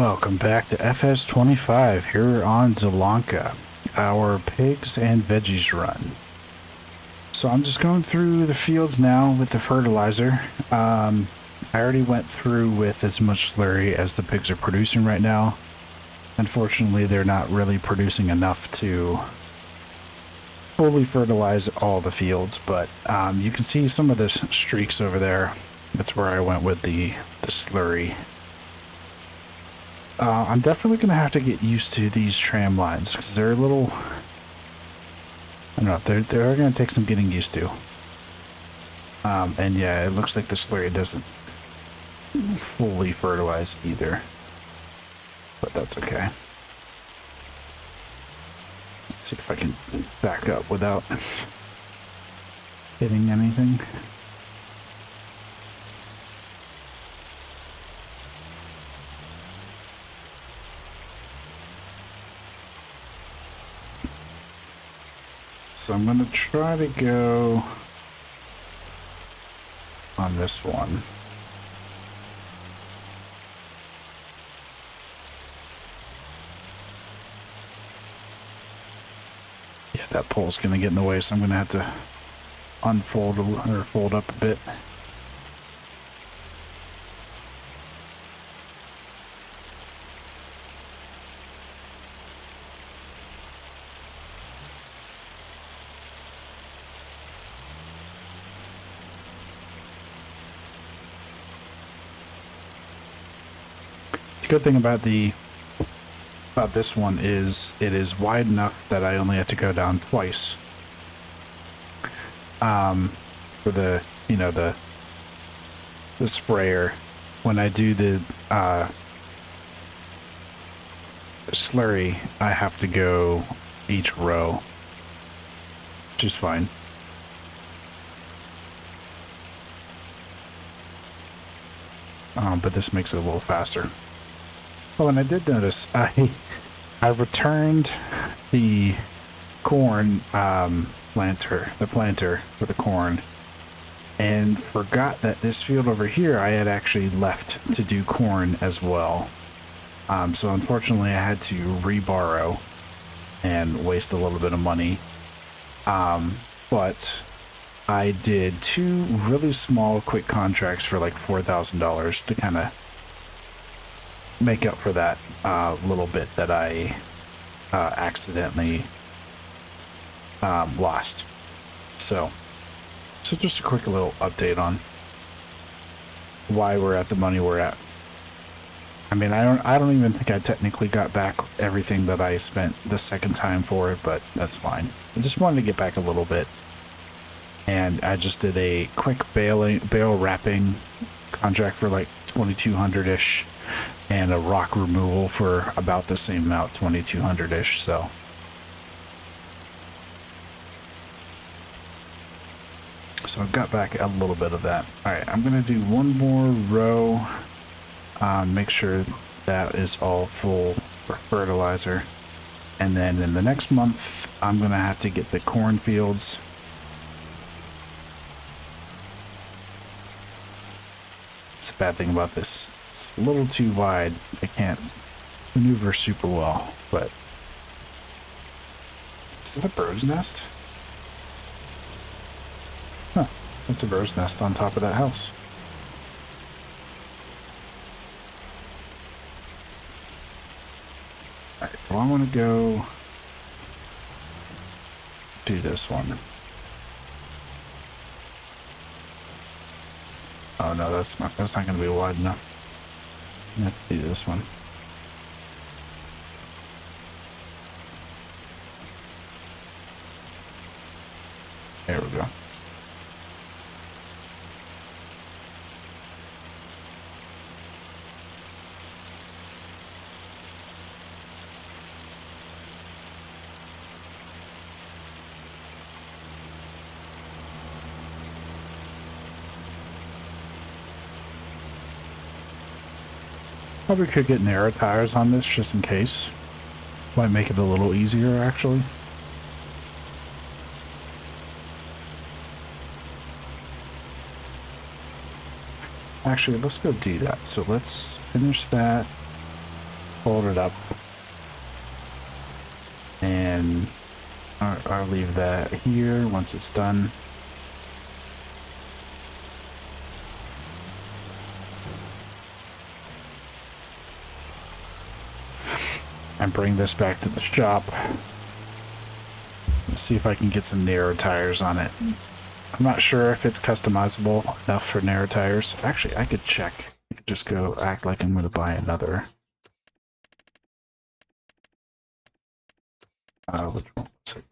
Welcome back to FS25 here on Zielonka, our pigs and veggies run. So I'm just going through the fields now with the fertilizer. I already went through with as much slurry as the pigs are producing right now. Unfortunately, they're not really producing enough to fully fertilize all the fields, but you can see some of the streaks over there. That's where I went with the slurry. I'm definitely going to have to get used to these tram lines because they're a little, I don't know, they're going to take some getting used to. And yeah, it looks like the slurry doesn't fully fertilize either, but that's okay. Let's see if I can back up without hitting anything. So I'm going to try to go on this one. Yeah, that pole's going to get in the way, so I'm going to have to unfold or fold up a bit. The good thing about this one is it is wide enough that I only have to go down twice. For the the sprayer. When I do the slurry, I have to go each row, which is fine. But this makes it a little faster. Oh, and I did notice I returned the corn planter for the corn, and forgot that this field over here I had actually left to do corn as well. So unfortunately I had to reborrow and waste a little bit of money. But I did 2 really small quick contracts for like $4,000 to kind of make up for that little bit that I accidentally lost. So just a quick little update on why we're at the money we're at. I mean, I don't even think I technically got back everything that I spent the second time for it, but that's fine. I just wanted to get back a little bit, and I just did a quick bale wrapping contract for like 2,200-ish, and a rock removal for about the same amount, 2,200-ish. So I've got back a little bit of that. All right, I'm gonna do one more row, make sure that is all full for fertilizer, and then in the next month I'm gonna have to get the cornfields. It's a bad thing about this. It's a little too wide. I can't maneuver super well, but is that a bird's nest? Huh, that's a bird's nest on top of that house. Alright, do I want to go do this one? Oh no, that's not going to be wide enough. I have to do this one. There we go. Probably could get narrow tires on this just in case. Might make it a little easier, actually. Actually, let's go do that. So let's finish that. fold it up, and I'll leave that here once it's done. And bring this back to the shop. See if I can get some narrow tires on it. I'm not sure if it's customizable enough for narrow tires. Actually, I could check. I could just go act like I'm going to buy another. Which one was it?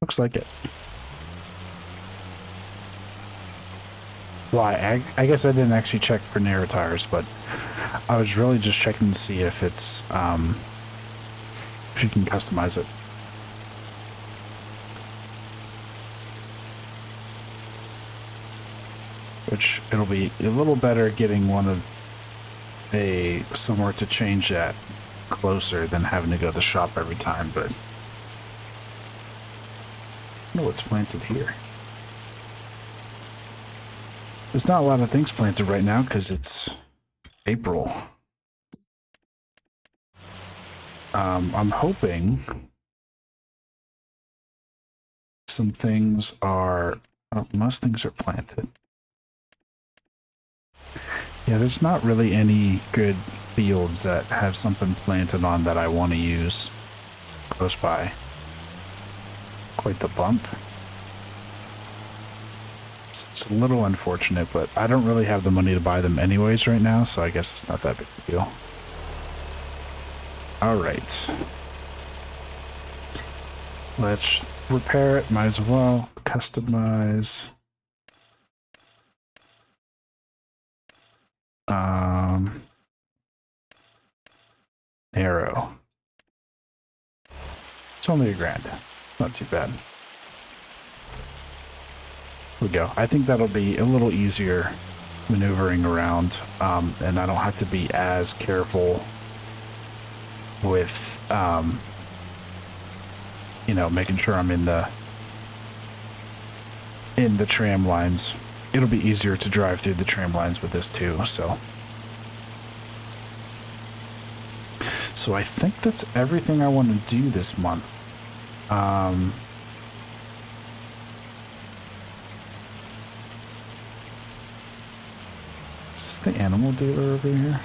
Looks like it. Why? I guess I didn't actually check for narrow tires, but I was really just checking to see if it's if you can customize it. Which it'll be a little better getting one of somewhere to change that closer than having to go to the shop every time, but I know what's planted here. There's not a lot of things planted right now because it's April. I'm hoping some things are, most things are planted. Yeah, there's not really any good fields that have something planted on that I want to use close by. Quite the bump. It's a little unfortunate, but I don't really have the money to buy them anyways right now, so I guess it's not that big a deal. Alright. Let's repair it, might as well. Customize. Arrow. It's only $1,000. Not too bad. Here we go. I think that'll be a little easier maneuvering around, and I don't have to be as careful with, you know, making sure I'm in the tram lines. It'll be easier to drive through the tram lines with this too, so I think that's everything I want to do this month. Is this the animal dealer over here?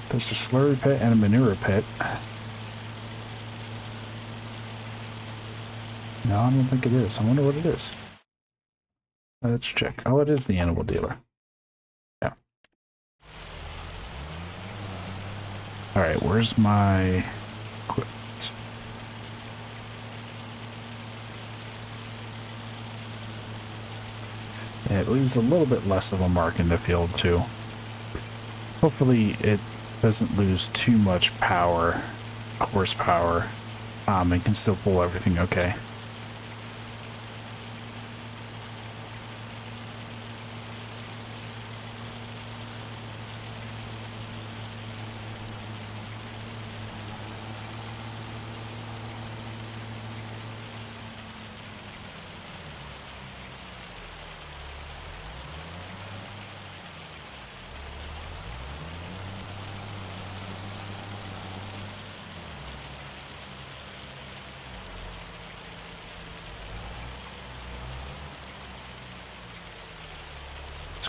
There's a slurry pit and a manure pit. No, I don't think it is. I wonder what it is. Let's check. Oh, it is the animal dealer. Yeah. Alright, where's my equipment? Yeah, it leaves a little bit less of a mark in the field, too. Hopefully, it doesn't lose too much power, horsepower, and can still pull everything okay.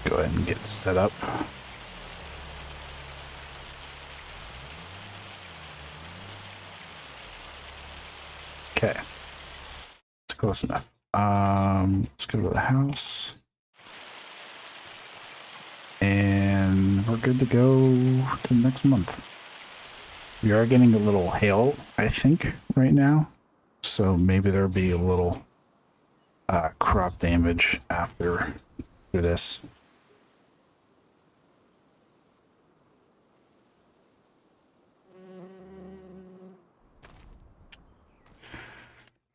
Go ahead and get set up. Okay, it's close enough. Let's go to the house, and we're good to go to next month. We are getting a little hail, I think, right now, so maybe there'll be a little crop damage after this.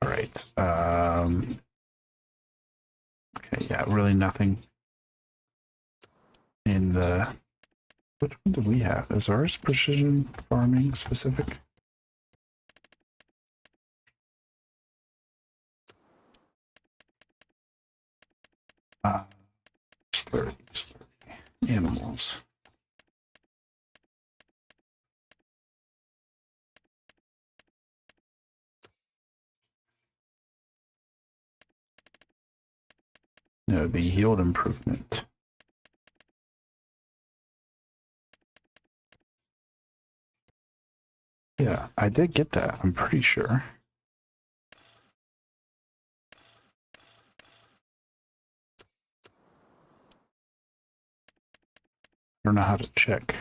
All right. Okay, yeah, really nothing in the Which one do we have? Is ours precision farming specific? Slurry, animals. No, the yield improvement. Yeah, I did get that. I'm pretty sure. I don't know how to check.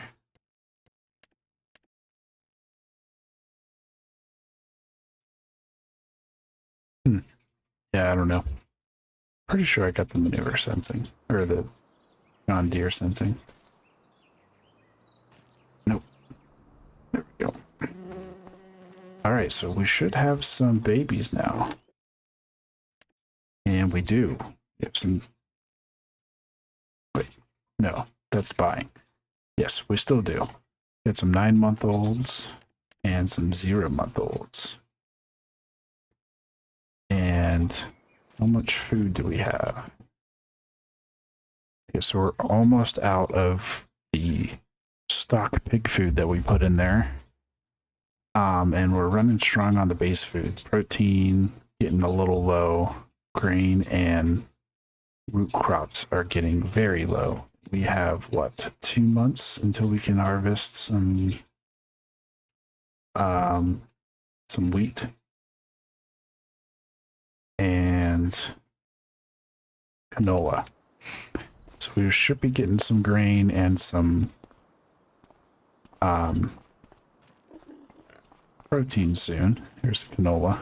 Yeah, I don't know. Pretty sure I got the manure sensing, or the John Deere sensing. Nope. There we go. All right, so we should have some babies now. And we do. We have some... Wait, no, that's buying. Yes, we still do. We had some 9-month-olds and some 0-month-olds. And how much food do we have? Okay, so we're almost out of the stock pig food that we put in there. And we're running strong on the base food. Protein getting a little low. Grain and root crops are getting very low. We have, what, 2 months until we can harvest some wheat and canola. So we should be getting some grain and some protein soon. Here's the canola.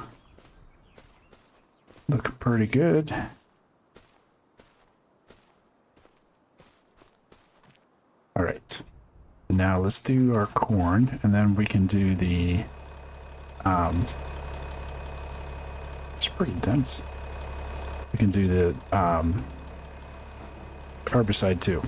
Looking pretty good. All right. Now let's do our corn, and then we can do the it's pretty dense. We can do the herbicide too.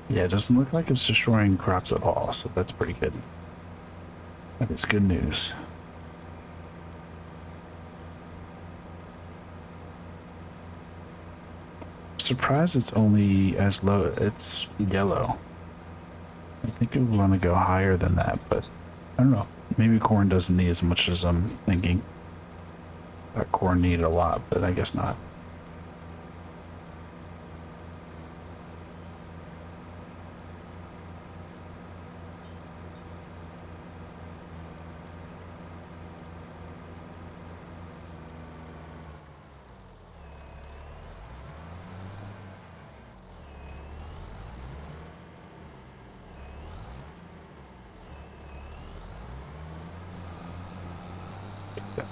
Yeah, it doesn't look like it's destroying crops at all, so that's pretty good. That is good news. Surprised it's only as low. It's yellow. I think it would want to go higher than that, but I don't know. Maybe corn doesn't need as much as I'm thinking. That corn needed a lot, but I guess not.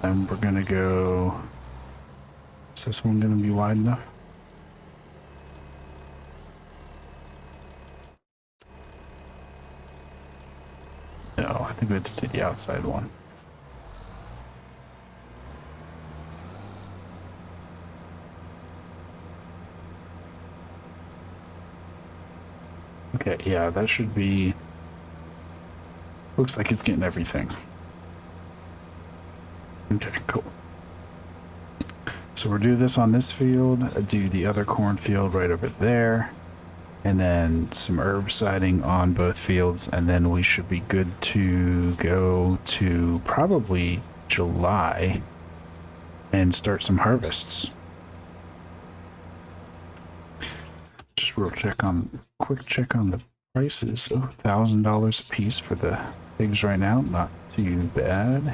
And we're gonna go. Is this one gonna be wide enough? No, I think we have to do the outside one. Okay, yeah, that should be. Looks like it's getting everything. Okay, cool. So we'll do this on this field, do the other cornfield right over there, and then some herbiciding on both fields, and then we should be good to go to probably July and start some harvests. Just quick check on the prices. Oh, $1,000 a piece for the pigs right now. Not too bad.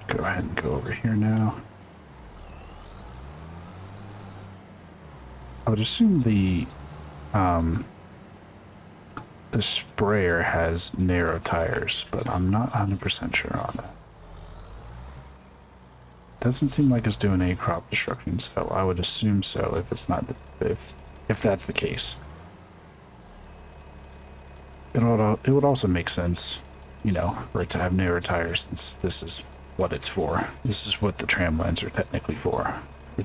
Go ahead and go over here now. I would assume the sprayer has narrow tires, but I'm not 100% sure on that. doesn't seem like it's doing any crop destruction, so I would assume so if it's not, if that's the case. It would also make sense, you know, for it to have newer tires, since this is what it's for. This is what the tram lines are technically for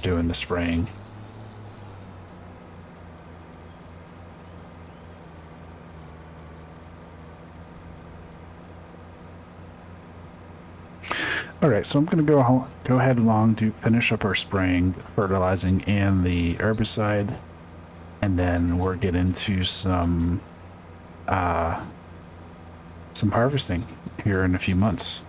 doing the spraying. All right, so I'm going to go ahead along to finish up our spraying, fertilizing, and the herbicide, and then we'll get into some harvesting here in a few months.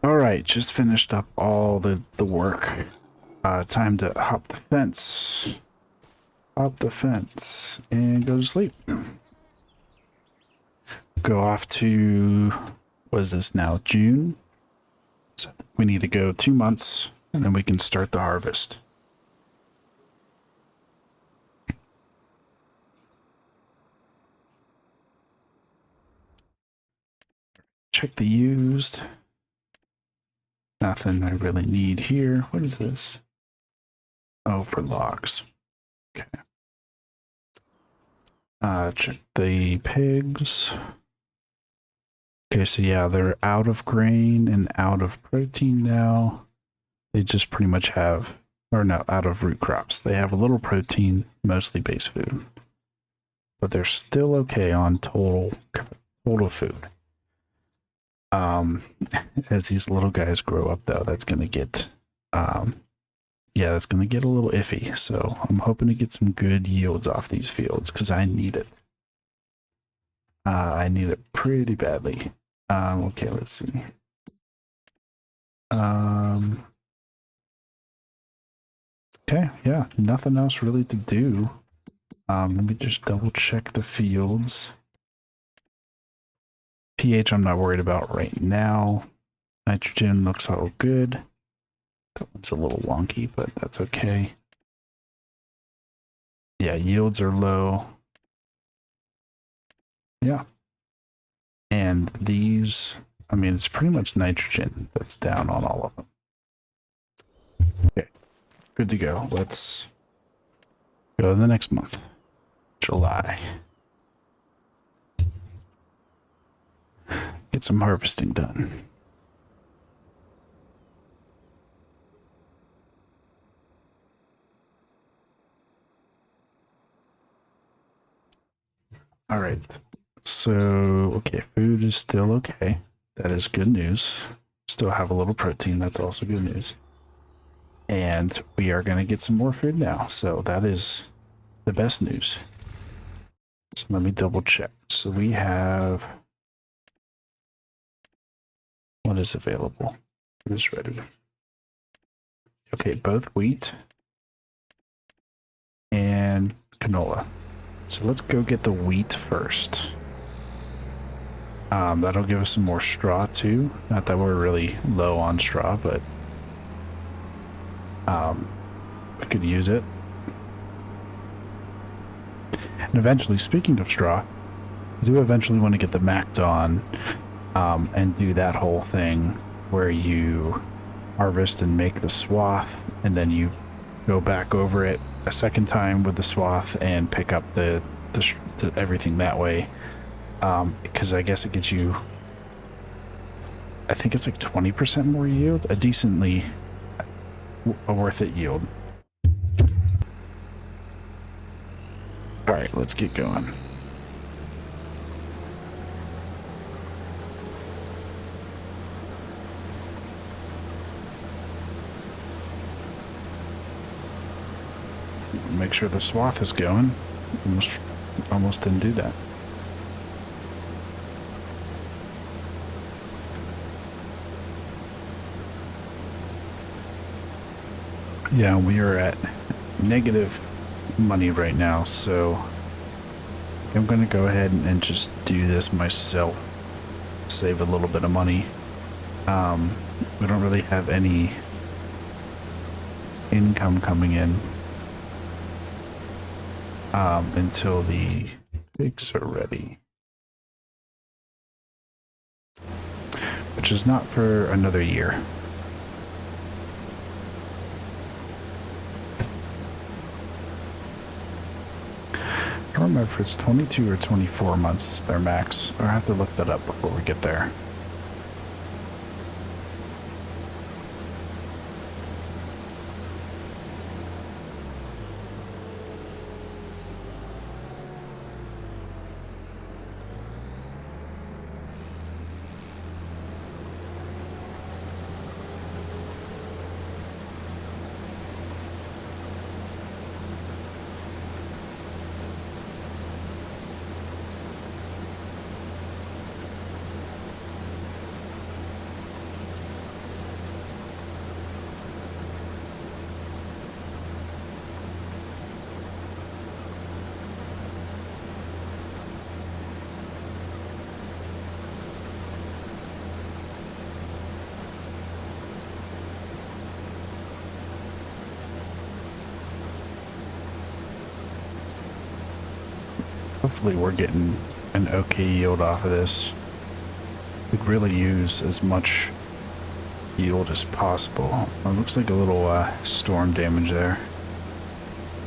All right, just finished up all the work. Time to hop the fence, and go to sleep. Go off to, what is this now, June? So we need to go 2 months, and then we can start the harvest. Check the used. Nothing I really need here. What is this? Oh, for logs. Okay. Check the pigs. Okay, so yeah, they're out of grain and out of protein now. They just pretty much have, or no, out of root crops. They have a little protein, mostly base food. But they're still okay on total food. As these little guys grow up though, that's gonna get yeah, that's gonna get a little iffy. So I'm hoping to get some good yields off these fields because I need it. I need it pretty badly. Okay, let's see. Okay, yeah, nothing else really to do. Let me just double check the fields. pH I'm not worried about right now. Nitrogen looks all good. That one's a little wonky, but that's okay. Yeah, yields are low. Yeah. And these, I mean, it's pretty much nitrogen that's down on all of them. Okay, good to go. Let's go to the next month, July. Get some harvesting done. All right. So, okay, food is still okay. That is good news. Still have a little protein. That's also good news. And we are going to get some more food now. So that is the best news. So let me double check. So we have, what is available? Who's ready? Okay, both wheat and canola. So let's go get the wheat first. That'll give us some more straw too. Not that we're really low on straw, but I could use it. And eventually, speaking of straw, I do eventually want to get the Macdon and do that whole thing where you harvest and make the swath, and then you go back over it a second time with the swath and pick up the everything that way. Because I guess it gets you, I think it's like 20% more yield, a decently worth it yield. All right, let's get going. Make sure the swath is going. Almost didn't do that. Yeah, we are at negative money right now, so I'm going to go ahead and just do this myself, save a little bit of money. We don't really have any income coming in until the pigs are ready. which is not for another year. I don't remember if it's 22 or 24 months is their max. Or I have to look that up before we get there. Hopefully we're getting an okay yield off of this. We'd really use as much yield as possible. It looks like a little storm damage there.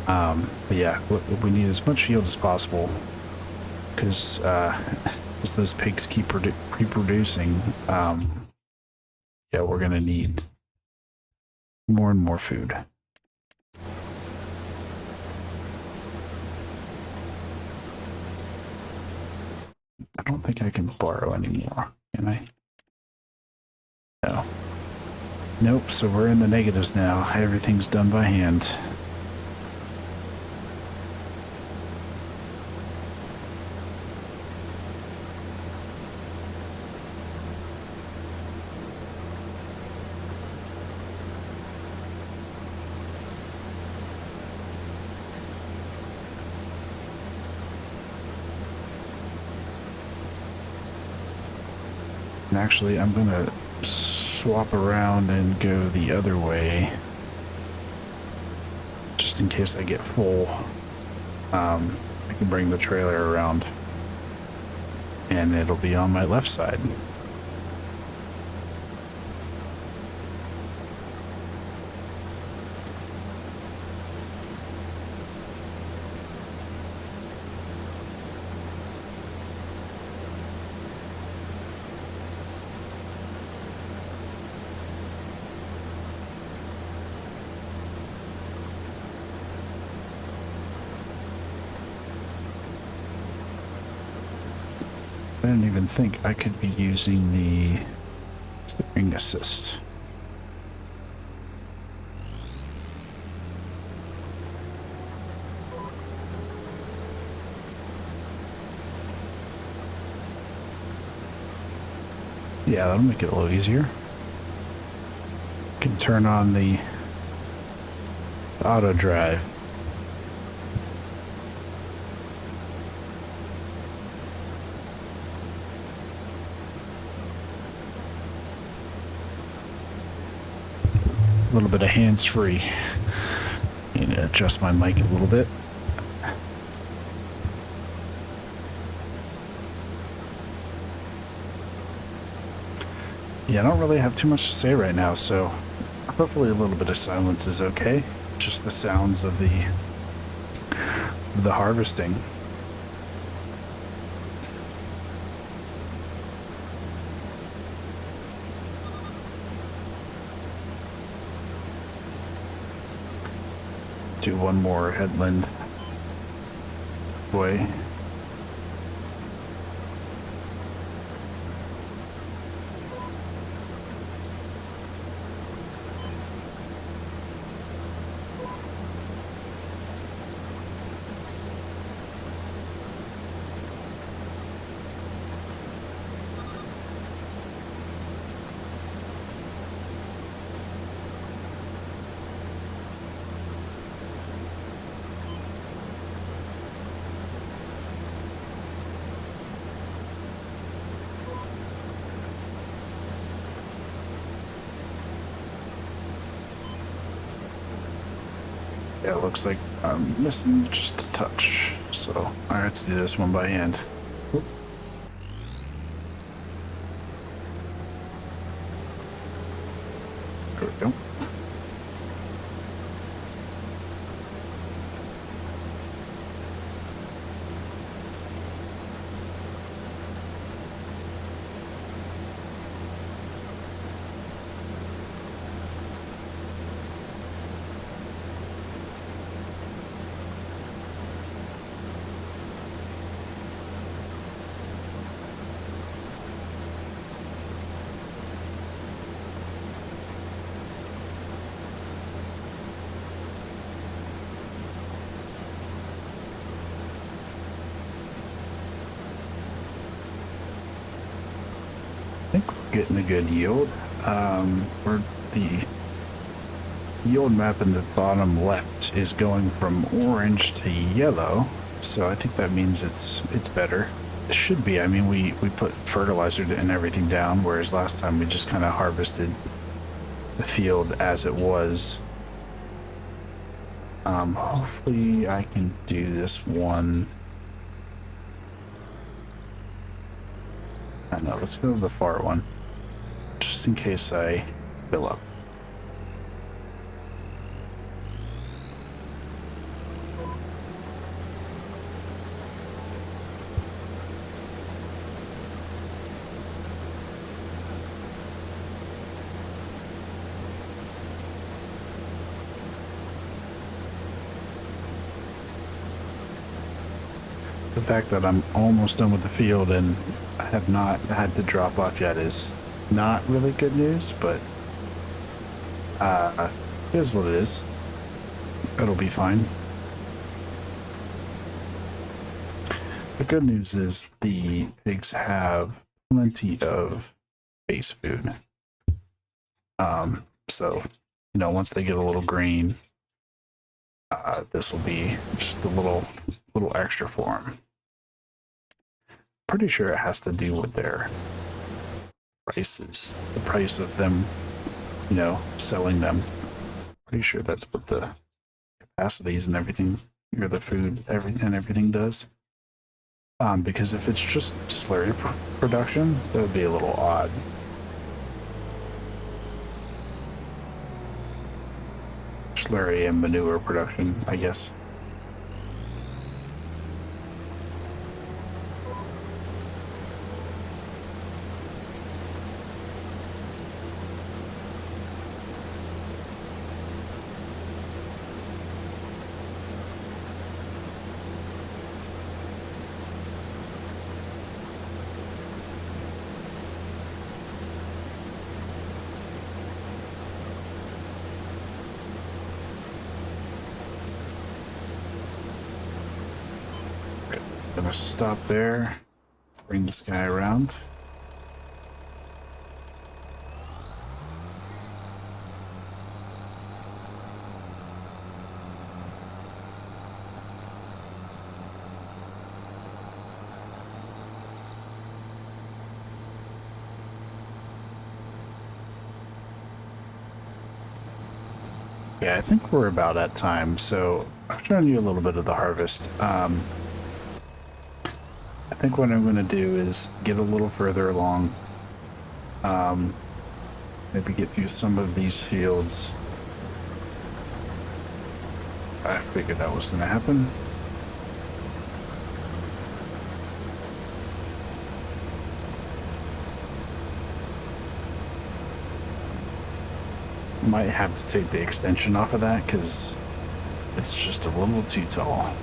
But yeah, we need as much yield as possible because as those pigs keep reproducing, yeah, we're gonna need more and more food. I don't think I can borrow anymore, can I? No. Nope, so we're in the negatives now. Everything's done by hand. And actually, I'm going to swap around and go the other way. Just in case I get full. I can bring the trailer around. And it'll be on my left side. I didn't even think I could be using the steering assist. Yeah, that'll make it a little easier. Can turn on the auto drive. A little bit of hands-free. Need to adjust my mic a little bit. Yeah, I don't really have too much to say right now, so hopefully a little bit of silence is okay. Just the sounds of the harvesting. Do one more headland way. Yeah, it looks like I'm missing just a touch, so I have to do this one by hand. There we go. I think we're getting a good yield. Where the yield map in the bottom left is going from orange to yellow, so I think that means it's better. It should be. I mean, we put fertilizer and everything down, whereas last time we just kind of harvested the field as it was. Hopefully I can do this one. I know, let's go to the far one, just in case I fill up. The fact that I'm almost done with the field and I have not had to drop off yet is not really good news, but it is what it is. It'll be fine. The good news is the pigs have plenty of base food. So, you know, once they get a little green, this will be just a little extra for them. Pretty sure it has to do with their prices, the price of them, you know, selling them. Pretty sure that's what the capacities and everything, or the food, everything does. Because if it's just slurry production, that would be a little odd. Slurry and manure production, I guess. Gonna stop there, bring this guy around. Yeah, I think we're about at time, so I'm showing you a little bit of the harvest. I think what I'm going to do is get a little further along, maybe get through some of these fields. I figured that was going to happen. Might have to take the extension off of that because it's just a little too tall.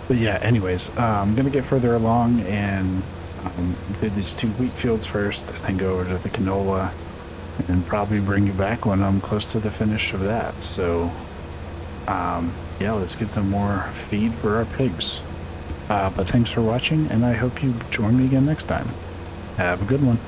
But yeah, anyways, I'm going to get further along and do these 2 wheat fields first, and then go over to the canola, and probably bring you back when I'm close to the finish of that. So, yeah, let's get some more feed for our pigs. But thanks for watching, and I hope you join me again next time. Have a good one.